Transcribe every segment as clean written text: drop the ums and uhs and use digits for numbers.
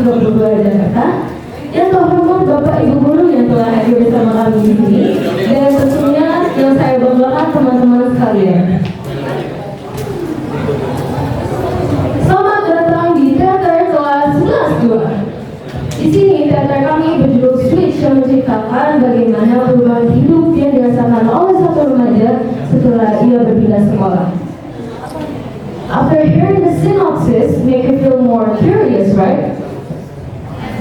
22 Jakarta. Yang terhormat Bapak Ibu Guru yang telah hadir bersama kami di sini, dan tentunya yang saya banggakan teman-teman sekalian. Selamat datang di teater kelas 11-2. Di sini teater kami berjudul Switch yang menceritakan bagaimana perubahan hidup yang dirasakan oleh satu remaja setelah ia berpindah sekolah. After hearing the synopsis, make you feel more curious, right?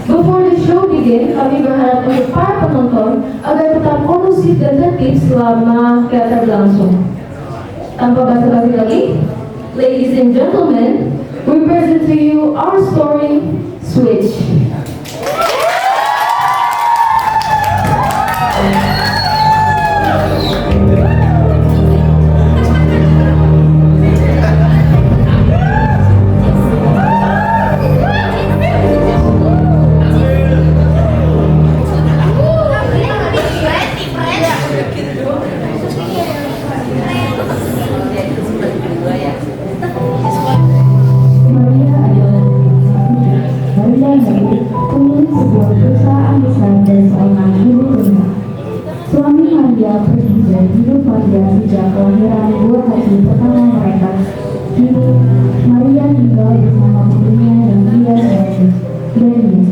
Before the show begin, kami berharap untuk para penonton agar tetap kondusif dan tertib selama teater berlangsung. Tanpa basa-basi lagi, ladies and gentlemen, we present to you our story, Switch. Sejak kelahiran dua hari pertama mereka, kini Maria tinggal bersama putrinya dan dia Daniel.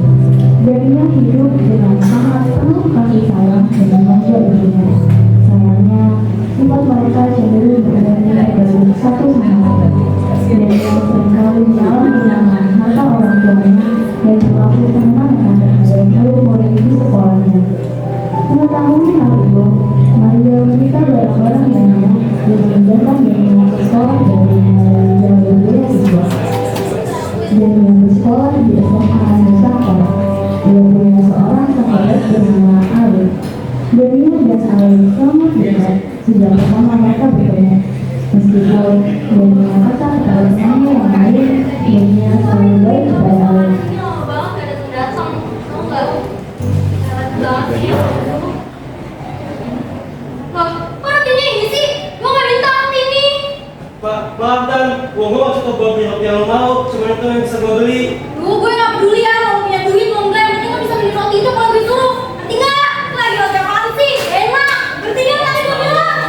Daniel hidup dengan sangat penuh kasih sayang dan manja ibunya. Sayangnya, sifat mereka cenderung berbeda dari satu sama lain. Daniel seringkali mengalami kenangan harta orang tuanya dan berlaku semena-mena terhadap murid-murid di sekolahnya. Mengetahui hal itu, Maria meminta barang-barang yang memindahkan Daniel ke sekolah dari jauh berbeda siswa. Daniel bersekolah di SMA Nusantara. Dia punya seorang sahabat bernama Ali. Daniel dan Ali sangat dekat sejak pertama mereka bertemu. Meskipun Daniel kata kepada temannya yang lain, Daniel selalu baik kepada Ali. Maaf Dan, uang gue masih ke bawah yang lo mau, cuma itu yang bisa gue beli. Gue gak peduli ya, mau punya duit, mau enggak, yang penting lo bisa beli roti itu kalau gue suruh. Nanti enggak, lagi roti apaan sih? Enak, berarti kan tadi gue bilang.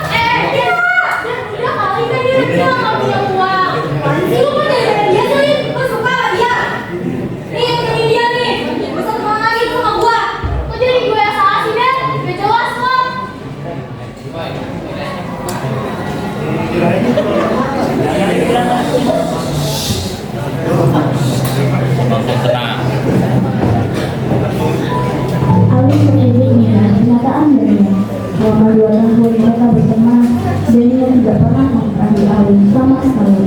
Udah kali kan dia udah bilang gak punya uang. Apaan sih lo mau dari dia sih? Lo suka sama dia? Nih yang ini dia nih, pesan teman lagi tuh sama gue. Kok jadi gue yang salah sih Ben? Gak jelas lo. Ali sendiri mengingat kenyataan Daniel. Selama 2 tahun mereka berteman, Daniel tidak pernah mengetahui Ali sama sekali.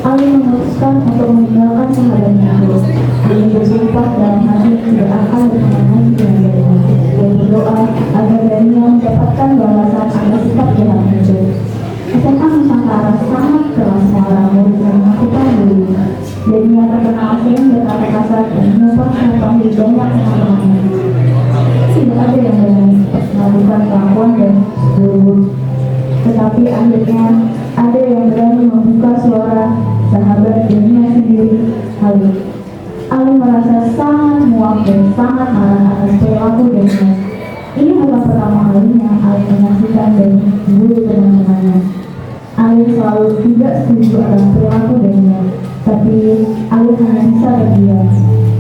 Ali memutuskan untuk meninggalkan sahabatnya itu. Dia bersumpah dalam hati tidak akan berteman lagi dengan Daniel. Dia berdoa agar Daniel mendapatkan balasan atas sikap jahat itu. SMA Nusantara sangat keras para murid yang melakukan bullying. Daniel terkenal sering berkata kasar dan menumpang di banyak teman-temannya. Tidak ada yang berani melakukan kelakuan dan buruk. Tetapi akhirnya ada yang berani membuka suara sahabat Daniel sendiri, Ali. Ali merasa sangat muak dan sangat marah atas perilaku Daniel. Ini bukan pertama kalinya Ali menyaksikan dan dibully teman-temannya. Ali selalu tidak setuju atas perilaku Daniel, tapi Ali hanya bisa berdiam.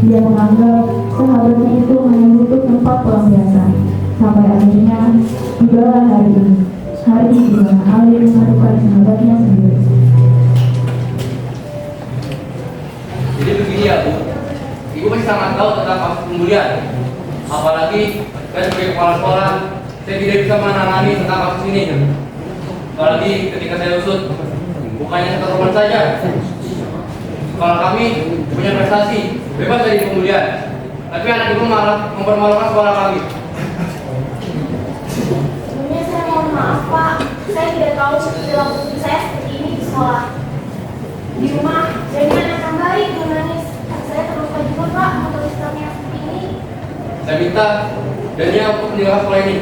Dia menganggap sahabatnya itu hanya butuh tempat pelampiasan. Sampai akhirnya tibalah hari ini. Hari di mana Ali mengharukan sahabatnya sendiri. Jadi begini ya Bu, Ibu pasti sangat tahu tentang kasus pembulian. Apalagi saya sebagai kepala sekolah, saya tidak bisa menangani tentang kasus ini. Apalagi ketika saya usut, bukannya satu teman saja. Kalau kami punya prestasi, bebas dari pembulian, tapi anak ibu malah mempermalukan sekolah kami. Sebelumnya saya mohon maaf Pak, saya tidak tahu perilaku putri saya seperti ini di sekolah. Di rumah, Daniel akan baik menangis. Saya terluka juga Pak, menulis sikapnya seperti ini. Saya minta Daniel untuk meninggalkan sekolah ini,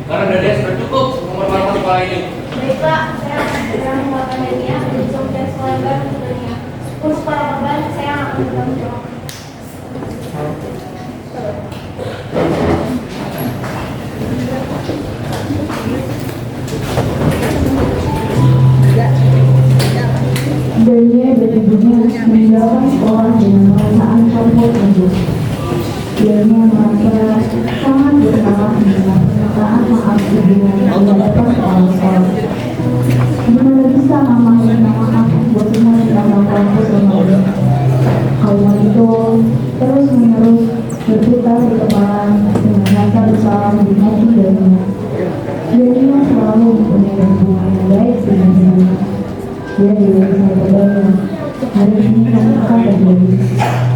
karena Daniel sudah cukup mempermalukan sekolah ini. Baik Pak, saya akan segera mengeluarkan Daniel dan mencoba sekolah yang baru untuk Daniel. Untuk para korban, saya akan bertanggung jawab. Dania dan ibunya meninggalkan sekolah dengan perasaan campur aduk. Dania merasa sangat bersalah dengan perkataan maaf ibunya di hadapan sekolah-sekolah. Gimana bisa mama minta maaf buat semua yang telah melakukan selama ini? Kawan itu terus menerus berputar di kepala dengan rasa bersalah di hati Dania. Dania selalu mempunyai hubungan yang baik dengan ibunya. Dia juga bisa berdoa. Hari ini kamu akan terjadi.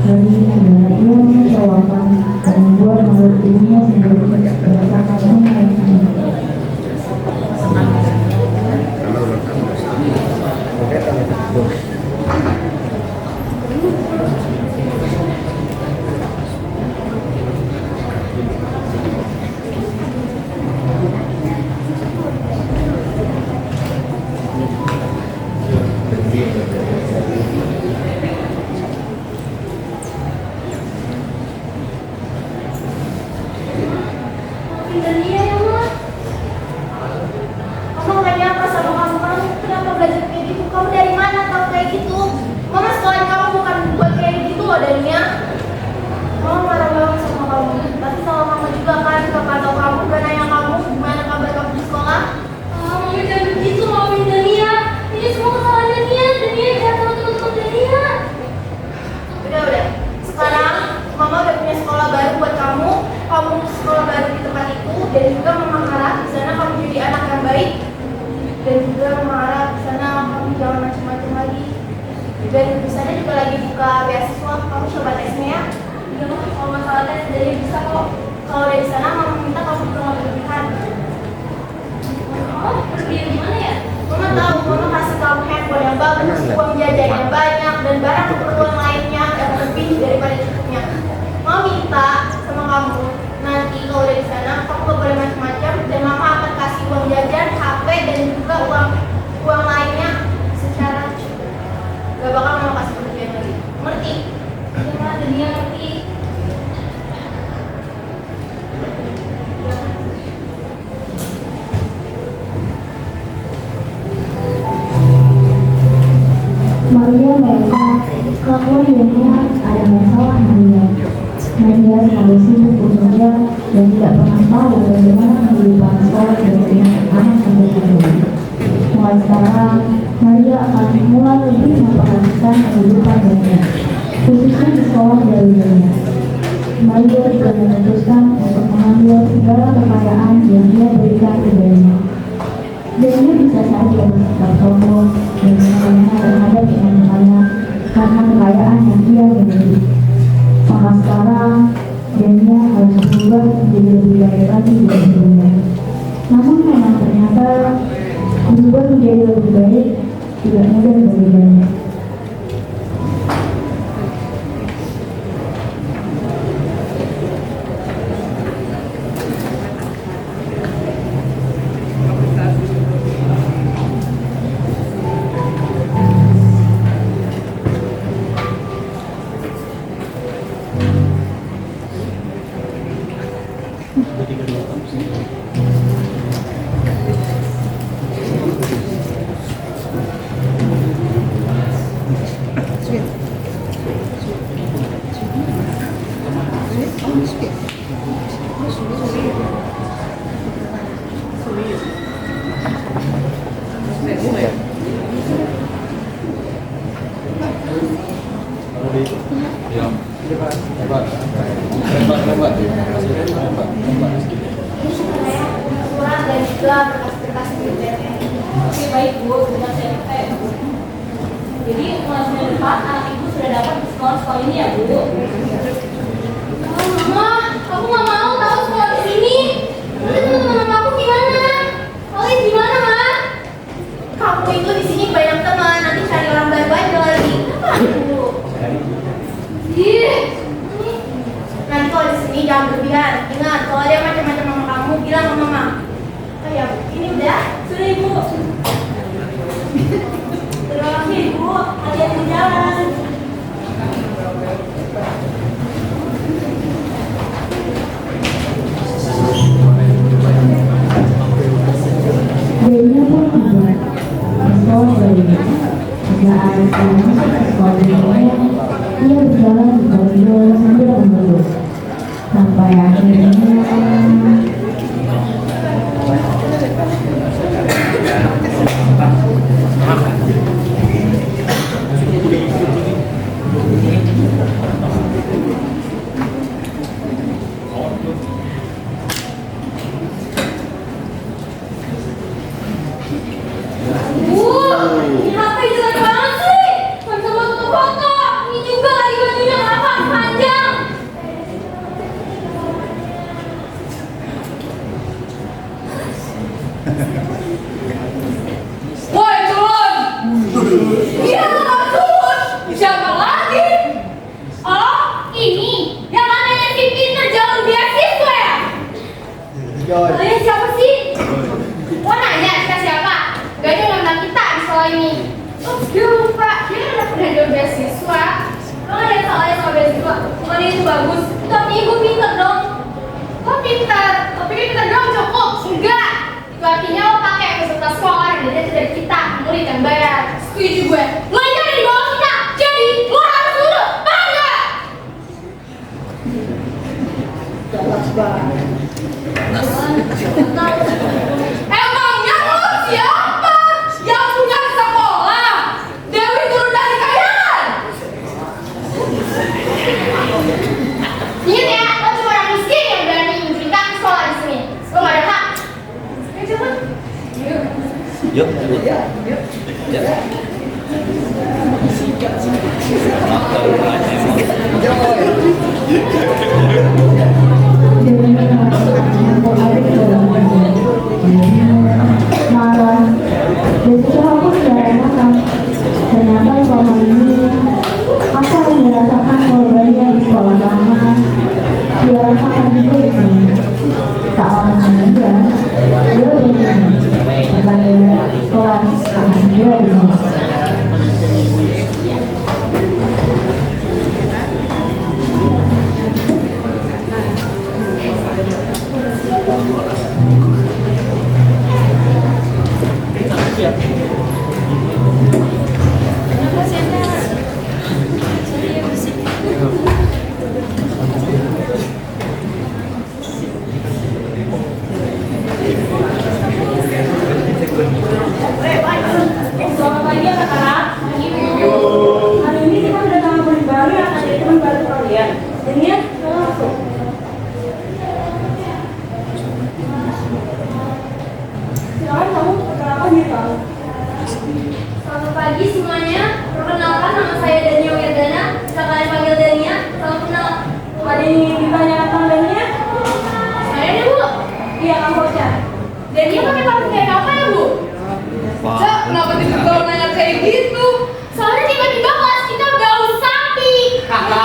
Hari ini adalah ia mengecewakan dan membuat mulut dirinya sendiri merasakan semua yang sama. Dan dia ya Ma. Mama nggak nyangka sama kamu. Kamu kenapa belajar kayak gitu? Kamu dari mana tahu kayak gitu? Mama sekolahin kamu bukan buat kayak gitu loh Dania. Mama marah banget sama kamu. Tapi sama kamu juga kan, kakak tahu kamu gak nanya kamu gimana kabar kamu di sekolah. Mami jangan begitu, Mami Dania. Ini semua kesalahan Dania. Dania jangan tahu teman-teman Dania. Udah. Sekarang Mama udah punya sekolah baru buat kamu. Kamu sekolah baru di tempat itu dan juga Mama harap di sana kamu jadi anak yang baik. Dan juga Mama harap di sana kamu jangan macam-macam lagi. Dan di sana juga lagi buka beasiswa, kamu coba tesnya ya. Iya Mama, kalau masalah tes dari bisa kok. Kalau dari sana Mama minta kamu pulang berlebihan. Oh, berlebihan gimana ya? Mama tahu, Mama kasih kamu handphone yang bagus, uang jajan yang banyak, dan barang keperluan lainnya yang lebih daripada cukupnya. Mama minta sama kamu, nanti kalau dari sana kamu gak boleh macam-macam dan Mama akan kasih uang jajan, HP, dan juga uang lainnya secara cukup. Gak bakal Mama kasih berlebihan lagi. Ngerti? Iya Ma, dan dia ngerti. Maria merasa kelakuan Dania ada masalah Maria. Maria selalu sibuk bekerja dan tidak pernah tahu bagaimana kehidupan sekolah dari anak sampai sendiri. Mulai sekarang, Maria akan mulai lebih memperhatikan kehidupan Dania, khususnya di sekolah dari Dania. Maria juga memutuskan untuk mengambil segala kekayaan yang dia berikan ke Dania. Dania bisa saja bersikap sombong dan menolaknya terhadap teman-temannya karena kekayaan yang dia miliki. Maka sekarang Dania harus berubah menjadi lebih baik lagi dari sebelumnya. Namun memang ternyata berubah menjadi lebih baik tidak mudah bagi Dania. Surat dan juga berkas-berkas militernya. Oke baik Bu, sudah saya cek. Jadi mulai bulan depan anak ibu sudah dapat sekolah ini ya Bu. Mama, aku nggak mau tahu sekolah di sini. Nanti teman-teman aku gimana? Kalian gimana Ma? Kamu itu di sini banyak teman, nanti cari orang baru aja lagi. Kenapa Bu? Nanti kalau di sini jangan berlebihan. Ingat, kalau ada macam-macam sama kamu, bilang sama Mama. Oh ya, ini udah. Sudah Ibu. Terima kasih Ibu. Hati-hati di jalan. pulang ke sekolahnya, ia berjalan di koridor sambil mengeluh. Sampai akhirnya Ini HP jelek banget sih. Nggak bisa buat foto-foto. Ini juga lagi bajunya apa panjang. Woi turun. Iya turun. Siapa lagi? Oh ini yang namanya si pinter jalur beasiswa ya? Kalian siapa sih? Mau nanya kita siapa? Gak ada yang nonton kita di sekolah ini. Oh, dia lupa. Dia kan udah pernah jual beasiswa. Lo gak ada yang salahnya sama beasiswa. Bukan itu bagus. Tapi ibu pintar dong. Kok pintar? Tapi kan pintar dong cukup. Enggak. Itu artinya lo pakai peserta sekolah dan dia dari kita. Murid yang bayar. Setuju gue. Lo ini ada di bawah kita. Jadi lo harus dulu. Paham gak? jelas banget. Emangnya lo siapa yang punya sekolah? Dewi turun dari kayangan. Ingat ya, lo cuma orang miskin yang berani menceritakan sekolah di sini. Lo gak ada hak. Ayo cepet. Yuk. Marah. Besok aku tidak enakan. Ternyata selama ini aku yang dirasakan keluarganya di sekolah lama. Dia rasakan juga di sini. Tak lama saja, dia begini. Sebagai kelas akan dia di sini. Selamat pagi anak-anak. Hari ini kita kedatangan murid baru yang akan jadi teman baru kalian. Daniel, kita masuk. Silakan kamu perkenalkan diri kamu. Selamat pagi semuanya. Perkenalkan nama saya Dania Wirdana. Bisa kalian panggil Dania. Salam kenal. Ada yang ingin ditanyakan tentang Dania? Saya deh Bu. Iya, kamu bocah. Dania pakai parfum kayak apa ya Bu? Cak, kenapa tiba-tiba nanya kayak gitu? Soalnya tiba-tiba kelas kita bau sapi. Sekarang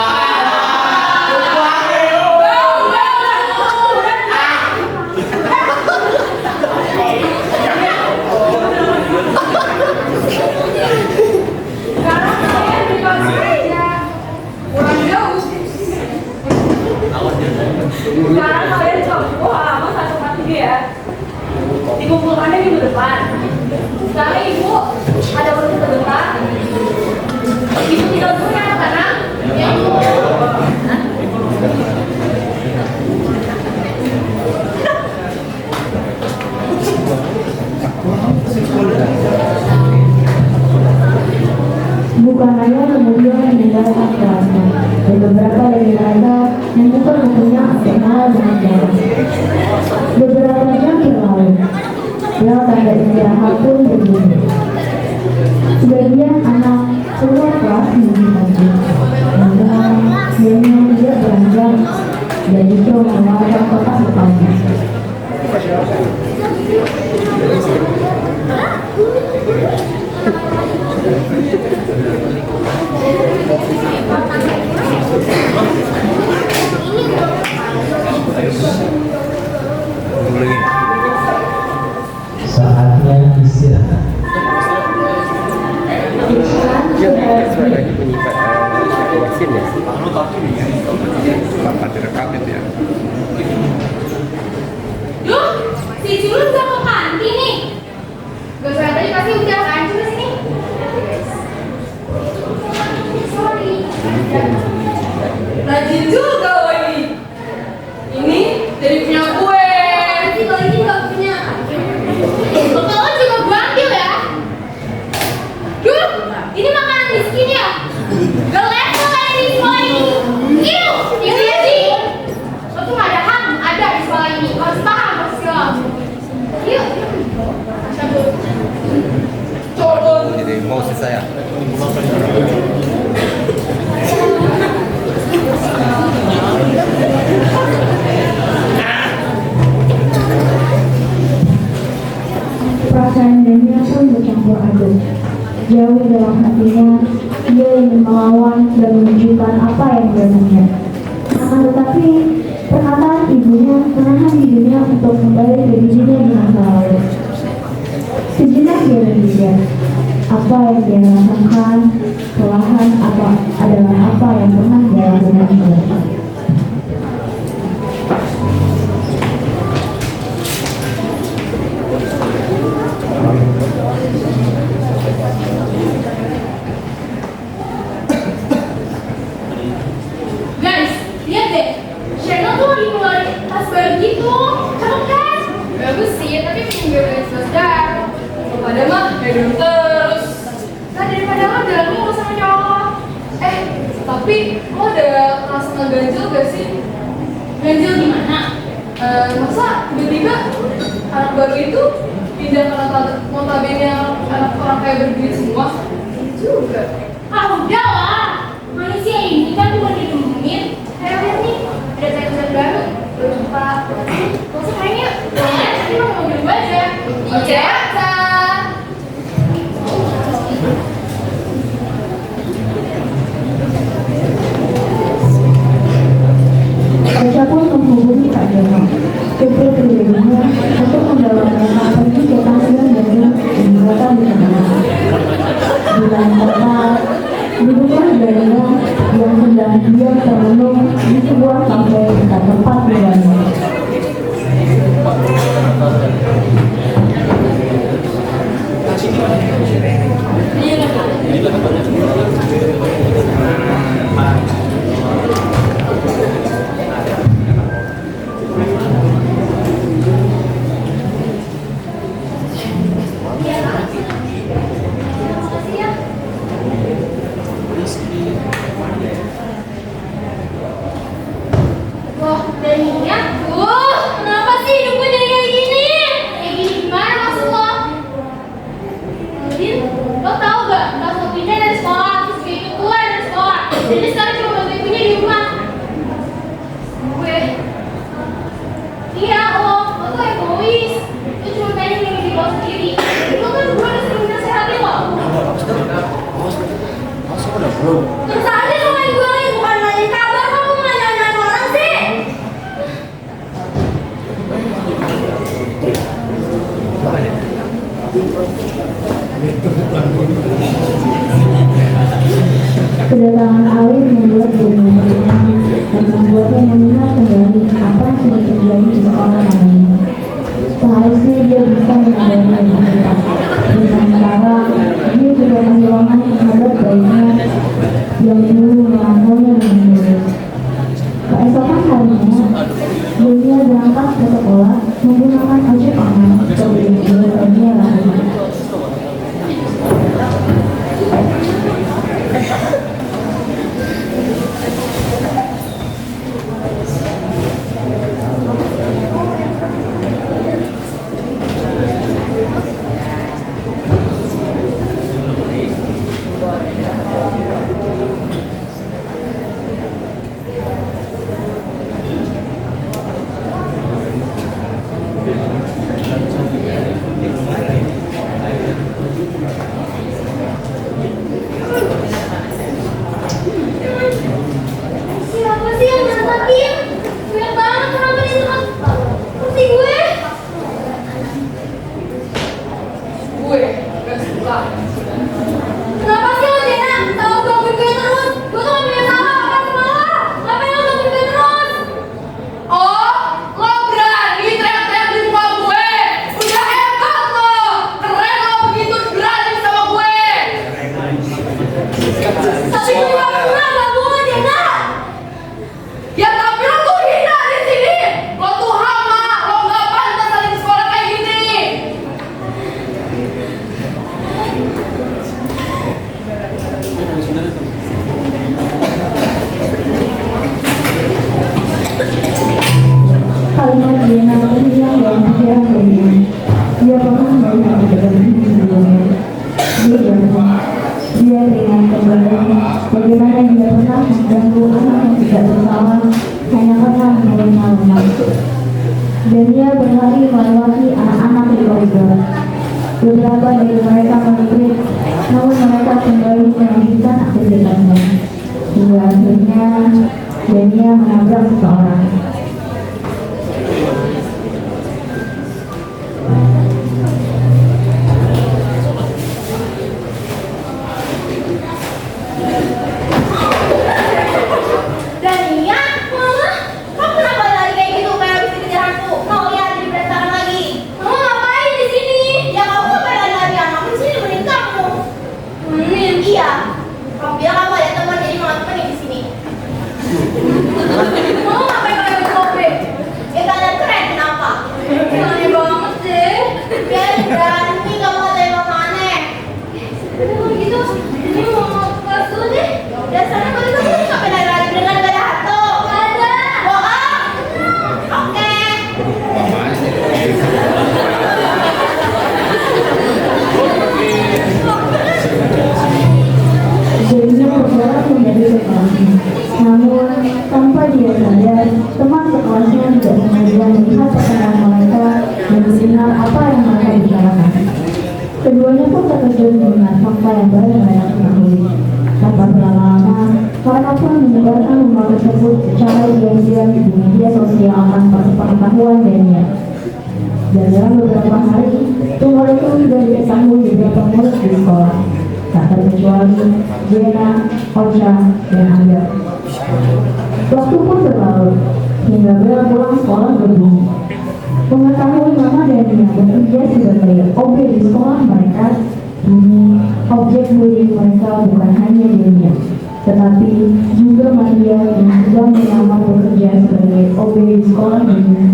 saya di kelas saya. Kurang jauh. Sekarang kalian coba halaman 143 ya. Dikumpulkannya minggu depan. Sekarang ibu ada urusan sebentar. Ibu tinggal dulu ya anak-anak. Ya Bu. Bukan hanya kemudian meninggalkan kelasnya, dan beberapa dari mereka membuka bukunya berkenalan dengan jalan. Beberapa jam berlalu, bel tanda istirahat pun berbunyi. Sebagian anak keluar kelas minggu pagi, namun Daniel tidak beranjak dan justru mengeluarkan kotak bekasnya. Saatnya istirahat. Lagi penyimpan vaksin ya? Tanpa direkam itu ya? Duh, si Julun udah ke kantin nih. Gak usah tadi pasti udah kan, coba sini. Rajin juga lo ini. Ini dari punya gue. Nanti kalau ini nggak punya. Kalau juga gue ambil ya. Duh, ini makanan miskin ya. Gak level kayak di sekolah ini. Iu, ini ya sih. Lo tuh gak ada hak ada di sekolah ini. Harus paham, harus siap. Yuk. Cabut. Cabut. Jadi mau saya. Perasaan Daniel pun bercampur aduk. Jauh dalam hatinya, dia ingin melawan dan menunjukkan apa yang benarnya. Akan tetapi, perkataan ibunya menahan dirinya untuk kembali ke dirinya di masa lalu. Sejenak dia berpikir, apa yang dia rasakan, perlahan apa adalah apa yang pernah dia lakukan. Guys, lihat deh. Channel tuh lagi ngeluarin tas baru gitu. Cakep kan? Bagus sih, tapi pengen gue beli selesai. Daripada mah bedroom terus. Nah, daripada mah dalamnya nggak sama cowok. Tapi lo ada kelas sama ganjil gak sih? Ganjil gimana? Masa tiba-tiba anak baru itu pindah ke notabene anak orang kaya berduit semua? Juga. Ah udah lah, manusia ini kan cuma ditemuin. Kayak lihat nih, ada tekstur baru. Lo jumpa, gak usah kayaknya. Nanti mau mobil gue aja. Iya. Baca pun menghubungi Kak Jono. Kumpul keduanya untuk membawa mereka pergi ke panggilan Daniel di kota di sana. Bulan tepat, duduklah Daniel yang sedang diam termenung di sebuah kafe dekat tempat tinggalnya. Wah, Daniel, kenapa sih hidup gue jadi kayak gini? Kayak gini gimana maksud lo? Din, lo tau gak? Pas lo pindah dari sekolah, terus gue ikut keluar dari sekolah. Jadi sekarang cuma bantu ibunya di rumah. Gue, iya lo tuh egois. Lo cuma pengen ngomong diri lo sendiri. Lo kan gue udah sering nasehatin lo. Terus aja lo main gue lagi, bukan nanyain kabar, kamu nanya-nanyain orang sih. Kedatangan Alif membuat Daniel tenang dan membuatnya mengingat kembali apa yang sudah terjadi di sekolah namanya. Seharusnya dia bisa menghadapi yang cepat. Dan sekarang dia juga kehilangan sahabat baiknya yang dulu merangkulnya dengan mulus. Keesokan harinya, Daniel berangkat ke sekolah menggunakan ojek online seperti yang dia lakukan. Dania berlari melewati anak-anak di koridor. Beberapa dari mereka menipis, namun mereka kembali melanjutkan aktivitasnya. Hingga akhirnya Dania menabrak seseorang. Dania, Mama, kamu kenapa lari kayak gitu kayak habis dikejar hantu? Mau lihat di berantakan lagi? Mama ngapain di sini? Ya kamu ngapain lari-lari? Kamu di sini nemenin kamu. Iya. Kamu bilang kamu ada teman jadi mama temenin di sini. Mama ngapain pakai baju kopi? Ya kalian keren kenapa? Aneh banget sih. Ya berani kamu ngatain mama aneh. Udah kalau gitu, ini mau kelas dulu deh. Dan sana kalau kamu ngapain lari-lari dengan gak ada hantu? Gak ada. Bohong. Oke. Dania berjalan menjadi sekolahnya. Namun, tanpa dia sadar, teman sekolahnya tidak sengaja melihat pertemuan mereka dan mendengar apa yang mereka bicarakan. Keduanya pun terkejut dengan fakta yang baru mereka ketahui. Tanpa berlama-lama, mereka pun menyebarkan rumor tersebut secara diam-diam di media sosial tanpa sepengetahuan Dania. Dan dalam beberapa hari, rumor itu sudah diketahui beberapa murid di sekolah, tak terkecuali Jenna, Ocha, dan Angga. Waktu pun berlalu, hingga bel pulang sekolah berbunyi. Mengetahui mama Dania bekerja sebagai OB di sekolah mereka, ini objek bullying mereka bukan hanya Dania, tetapi juga Maria yang sedang melamar bekerja sebagai OB di sekolah Dania.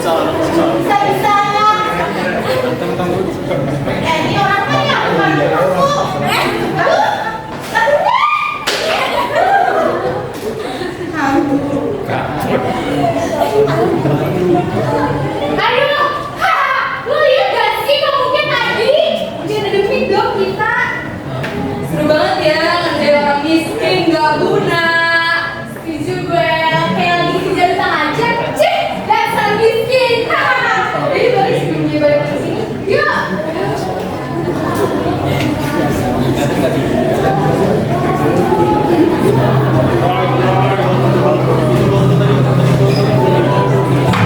Bisa-bisanya. Ini orang kaya bukan aku. Aduh, lu lihat gak sih kamu tadi? Dia ada demi dong kita. Seru banget ya ngerjain orang miskin gak guna. Setuju gue, kayak lagi kejar utang aja. Cih, dasar miskin. Jadi balik sebelum dia balik ke sini. Yuk.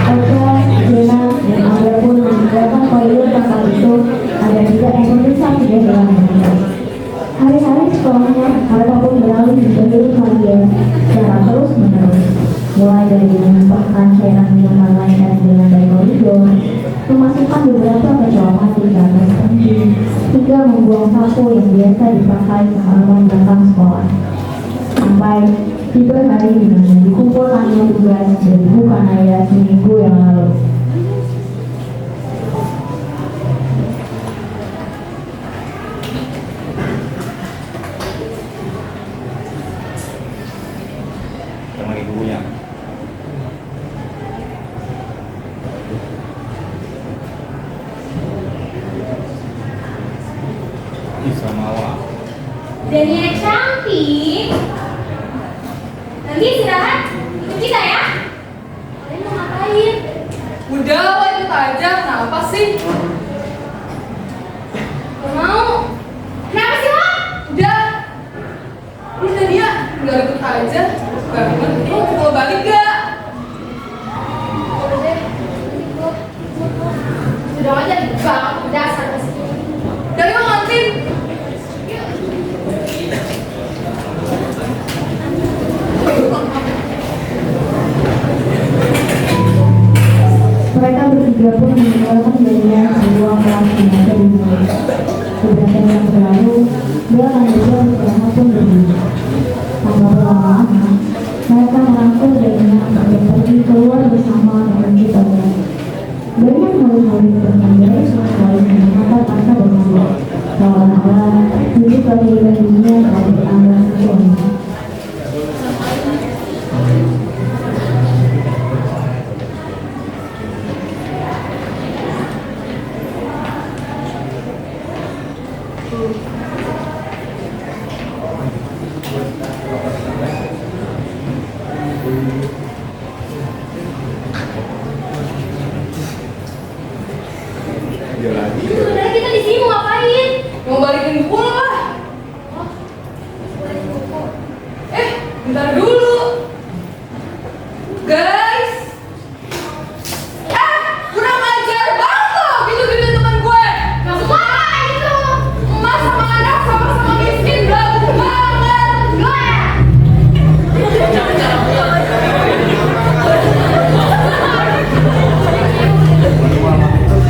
Ocha, Jenna, dan Angga pun meninggalkan koridor tempat itu agar tidak yang memeriksa tidak dalam mereka. Hari-hari sekolahnya, mereka pun beralih menjadi Maria secara terus-menerus. Mulai dari menempatkan cairan minuman lain dengan dari koridor, memasukkan beberapa kecoa di atas tangki, hingga membuang sapu yang biasa dipakai ke halaman belakang sekolah. Sampai tiba hari di mana dikumpulkannya tugas dan bukan ayah seminggu yang lalu. Sama ibunya. Bisa mawar. Dania cantik. Lagi istirahat, ikut kita ya. Kalian mau ngapain? Udah, lo ikut aja. Kenapa sih? Gak mau. Kenapa sih lo? Udah. Lu tadi ya nggak ikut aja. Banget. Lo mau balik gak? Udah deh. Sudah aja bang, dasar pasti. Dari lo ngantin. Mereka bertiga pun meninggalkan Dania di ruang kelas yang ada di mulut. Beberapa yang berlalu, dia lanjutnya bersama pun berbunyi. Tanpa berlama-lama, mereka merangkul Dania dan pergi keluar bersama menuju toilet. Dania melihat berbagai selalu mengangkat mata berbunyi. Seolah-olah hidup kehidupan dunia telah bertambah suami. Tiga lagi. Sebenarnya kita di sini mau ngapain? Mau balikin buku lo lah. Bentar dulu. Guys. Kurang ajar banget lo gitu-gitu teman gue. Maksud apa kayak gitu? Emas sama anak sama-sama miskin belagu banget.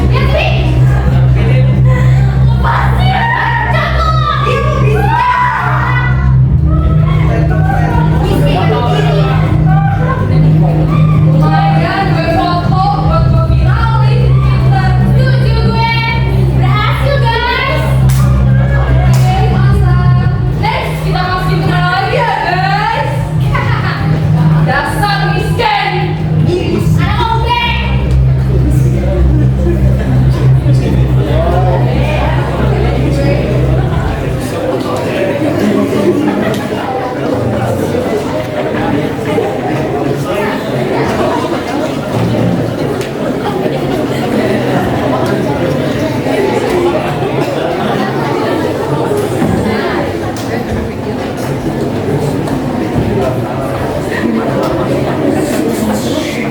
Ya sih. Pasti jatuh. Ibu bisa. Lumayan gue foto buat gue viralin di Twitter. Setuju gue. Berhasil guys. Oke, mantap. Next, kita masukin kemana lagi ya guys? Dasar miskin. Anak obeng.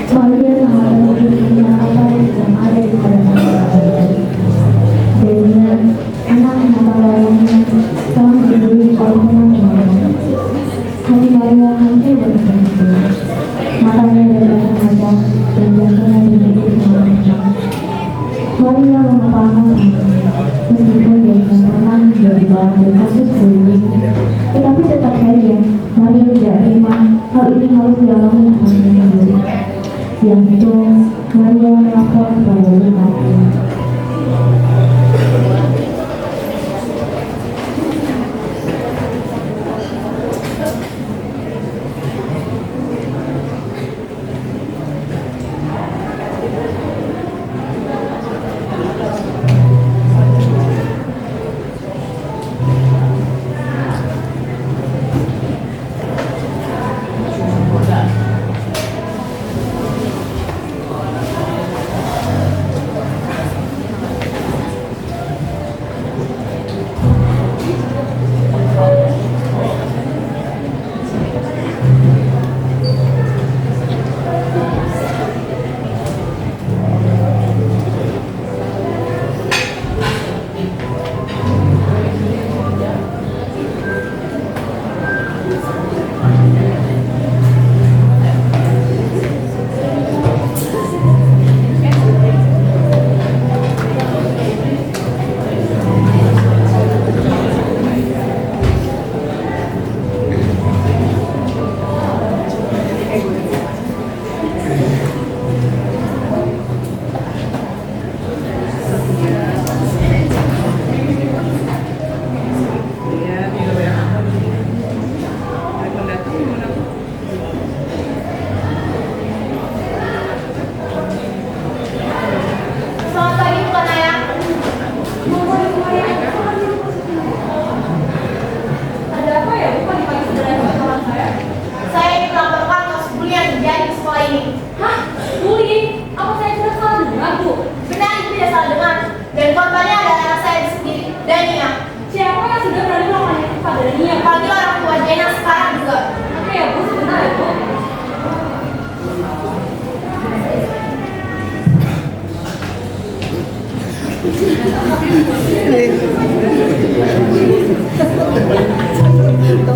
Maria mengalami dunia apa yang ada di dalam dirinya, anak mata layangnya telah diberi kalungan yang hati Maria hampir berhenti. Matanya berdarah mata dan jantungnya menjadi semangat. Maria mengepalkan meskipun dia pernah menjadi barang dari kasus bullying, tetapi tetap saja Maria tidak terima hal ini harus dialami oleh sendiri. Yang itu Maria melapor kepada Lukas. Selamat pagi bukan ayah. Ada apa ya? Bukan di pagi sederhana di sekolah saya. Saya ingin melaporkan kasus bullying yang terjadi di sekolah ini. Hah? Bullying? Apa saya tidak salah dengar, Bu? Benar, itu tidak salah dengar. Dan korbannya adalah anak saya sendiri, Dania. Siapa yang sudah berani melakukan itu pada Nia? Panggil orang tua Dania sekarang juga. Oke ya, Bu, sebentar ya, Bu.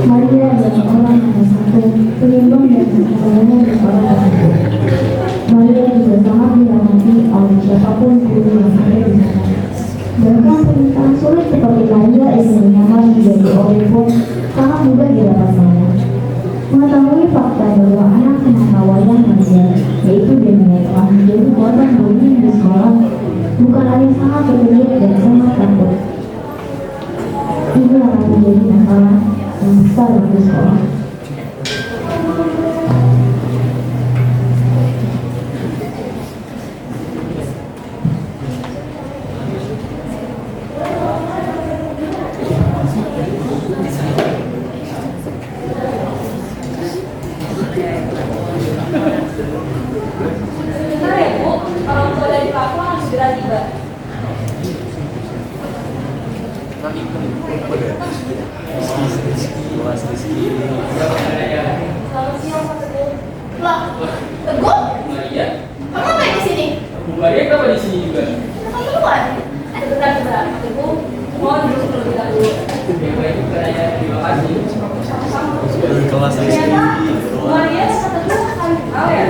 Maria adalah orang yang satu penyumbang dan kesabarannya di sekolah tersebut. Maria juga sangat dihormati oleh siapapun guru yang ada di sana. Bahkan permintaan sulit seperti Maria ingin menyamar menjadi oleh pun sangat mudah didapatkannya. Mengetahui fakta bahwa anak semata wayang Maria, yaitu Dania, telah menjadi korban bullying di sekolah, bukan hanya sangat berkejut dan sangat takut. Ini akan menjadi masalah yang besar bagi sekolah. Sebentar ya, Bu. Orang tua dari pelaku harus segera tiba. Maria kenapa di sini juga? Kamu luar. Bentar. Ibu mau duduk terlebih dahulu. Baik, ya. Terima kasih. Kelas Ternyata Maria satu kali tahu ya.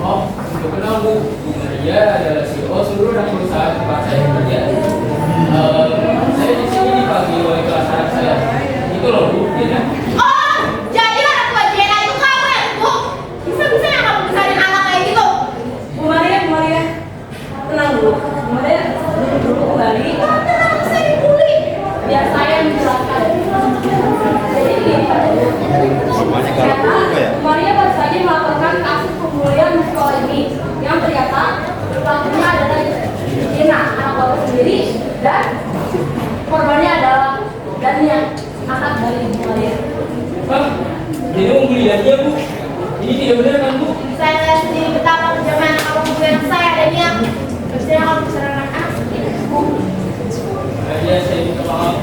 Oh, sudah kenal Bu. Bu Maria adalah CEO seluruh dan perusahaan tempat saya bekerja. Saya di sini dipanggil oleh kelas anak saya. Itu loh Bu, ya. Oh, jadi anak tua Jena itu kamu ya, Bu? Bisa-bisa yang kamu besarin anak kayak gitu? Bu Maria, tenang dulu. Bu Maria, duduk dulu kembali. Tenang, saya dibully. Biar saya menjelaskan. Jadi gini, Pak. Bapaknya Ternyata apa ya? Bu Maria baru saja melaporkan kasus pembulian di sekolah ini yang ternyata pelakunya adalah Gina, anak bapak sendiri, dan korbannya adalah Daniel, anak dari Bu Maria. Hah? Jadi pembuliannya Bu? Ini tidak benar kan Bu? Saya lihat sendiri betapa kejamnya anak kamu yang saya dan dia. Biasanya kamu besar anak-anak seperti itu. Ya, saya minta maaf.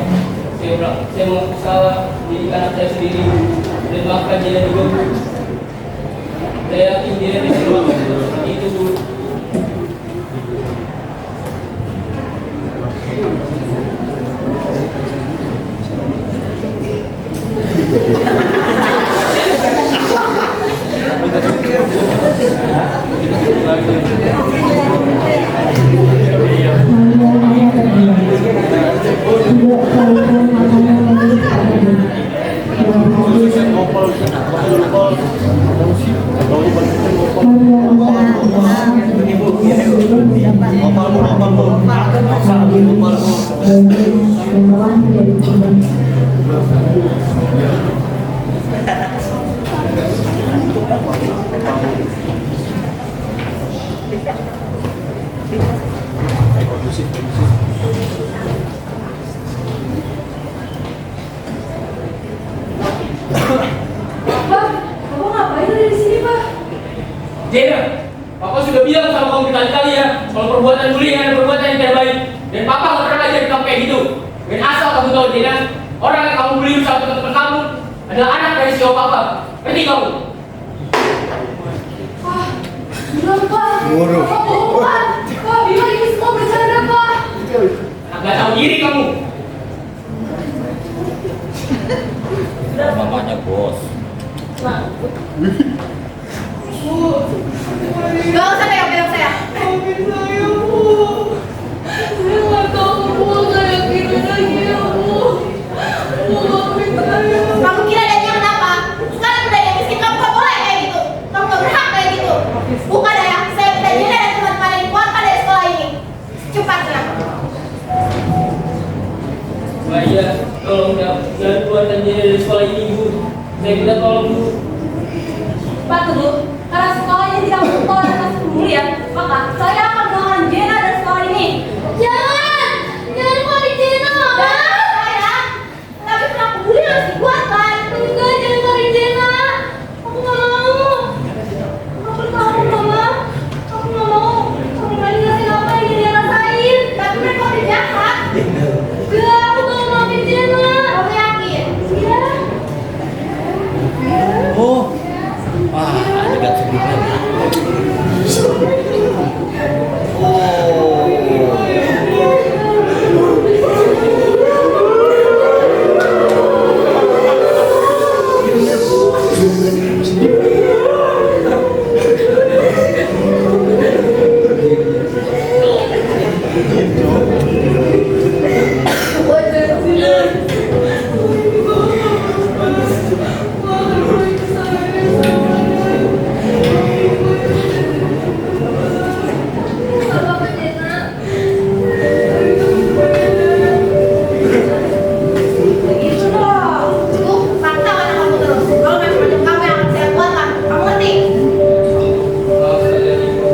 Saya mengaku salah didik anak saya sendiri dan maafkan dia juga Bu. Saya yakin dia tidak bermaksud seperti itu Bu. Maria terdiam. Tidak salahkan matanya melihat pada dia. Dalam hati, Maria menjadi korban. Pak, kamu ngapain ada di sini, Pak? Jena, Papa sudah bilang sama kamu berkali-kali ya, kalau perbuatan bullying adalah perbuatan yang tidak baik. Dan Papa nggak pernah ajar kamu kayak gitu. Dan asal kamu tahu Jena, orang yang kamu bully bersama teman-teman kamu adalah anak dari CEO Papa. Ngerti kamu? Pak, bilang Pak. Pak, bohong Pak. Pak, bilang ini semua bercanda Pak. Nggak tahu diri kamu. Mamanya bos. Gak usah pegang saya. Maafin saya, Bu. Saya nggak tahu Bu, saya kira dia, Bu. Bu, maafin saya. Kamu kira adanya kenapa? Sekarang udah yang miskin, kamu gak boleh kayak gitu. Kamu gak berhak kayak gitu. Bukan ya, saya minta Jena dan teman-teman yang dikeluarkan dari sekolah ini. Cepatnya. Maria, tolong jangan keluarkan Jena dari sekolah ini Bu. Saya minta tolong Bu. Pak, tunggu. Karena sekolahnya tidak sekolah dan kasus pembulian, maka saya akan mengeluarkan Jena dari sekolah ini. Jangan keluarin Jena. Jangan saya. Tapi pelaku bully harus dikeluarkan. Enggak, jangan keluarin Jena. Aku nggak mau. Aku tahu, Mama. Aku nggak mau. Aku nggak ngerasain apa yang dia rasain. Tapi mereka udah jahat. Enggak, aku nggak mau maafin Jena. Kamu yakin? Iya. Oh, wah, adegan sebelumnya. Cukup, pantau anak kamu terus. Kalau macam-macam kamu yang akan saya keluarkan. Kamu ngerti? Maaf sekali lagi Bu.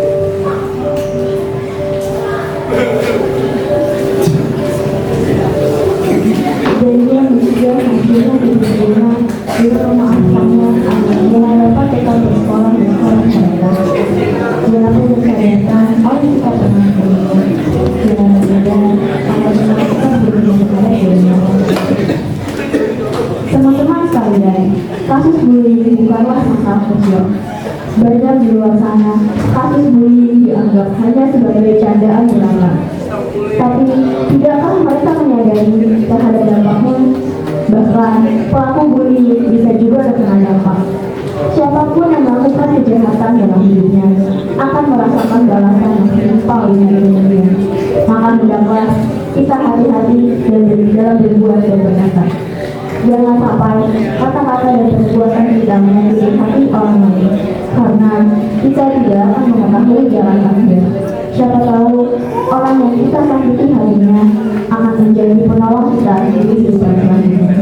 Dan dia mencegah Maria dan Jena dia memaafkannya agar Jena dapat tetap bersekolah di sekolah mereka. Jena pun berkaitan oleh sikap teman-temannya. Jena menyadari akan melakukan bullying kepada Jena. Teman-teman sekalian, kasus bullying bukanlah masalah kecil. Banyak di luar sana, kasus bullying dianggap hanya sebagai candaan belaka. Tapi tidakkah mereka menyadari terhadap dampaknya? Bahkan pelaku bullying bisa juga terkena dampak. Siapapun yang melakukan kejahatan dalam hidupnya akan merasakan balasan yang setimpal di hari kemudian. Maka hendaklah kita hati-hati dalam berbuat dan berkata. Jangan sampai kata-kata dan perbuatan kita menyakiti hati orang lain, karena kita tidak akan mengetahui jalan akhir. Siapa tahu orang yang kita sakiti hatinya akan menjadi penolong kita di kehidupan selanjutnya.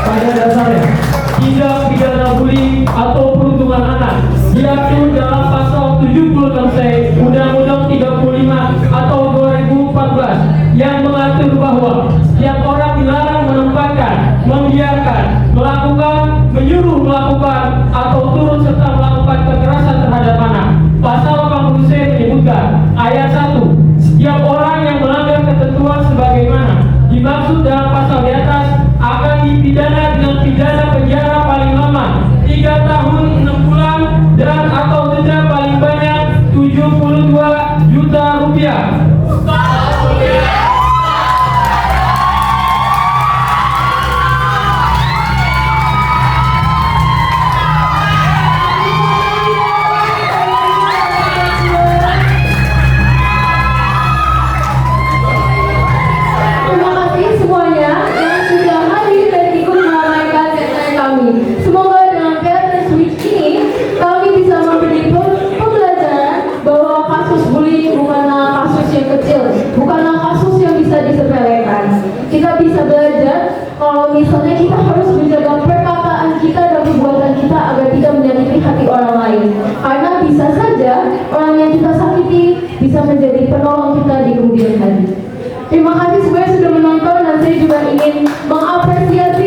Pada dasarnya, tindak pidana bullying atau perundungan anak diatur dalam pasal 76C Undang-Undang 35 atau 2014 yang mengatur bahwa setiap orang dilarang menempatkan, membiarkan, melakukan, menyuruh melakukan, atau turut serta melakukan kekerasan terhadap anak. Pasal 80C menyebutkan ayat 1, setiap orang yang melanggar ketentuan sebagaimana dimaksud dalam pasal di atas akan dipidana dengan pidana penjara paling lama 3 tahun 6 bulan dan atau denda paling banyak 72 juta rupiah. Terima kasih semuanya yang sudah hadir dan ikut meramaikan segmen kami. Semoga dengan fairness week ini kami bisa memberi pembelajaran bahwa kasus bullying bukanlah kasus yang kecil, bukanlah kasus yang bisa disepelekan. Kita bisa belajar kalau misalnya kita harus menjaga perkataan kita dan perbuatan kita agar tidak menyakiti hati orang lain. Karena bisa saja orang yang kita sakiti bisa menjadi penolong kita di kemudian hari. Terima kasih semuanya sudah menonton dan saya juga ingin mengapresiasi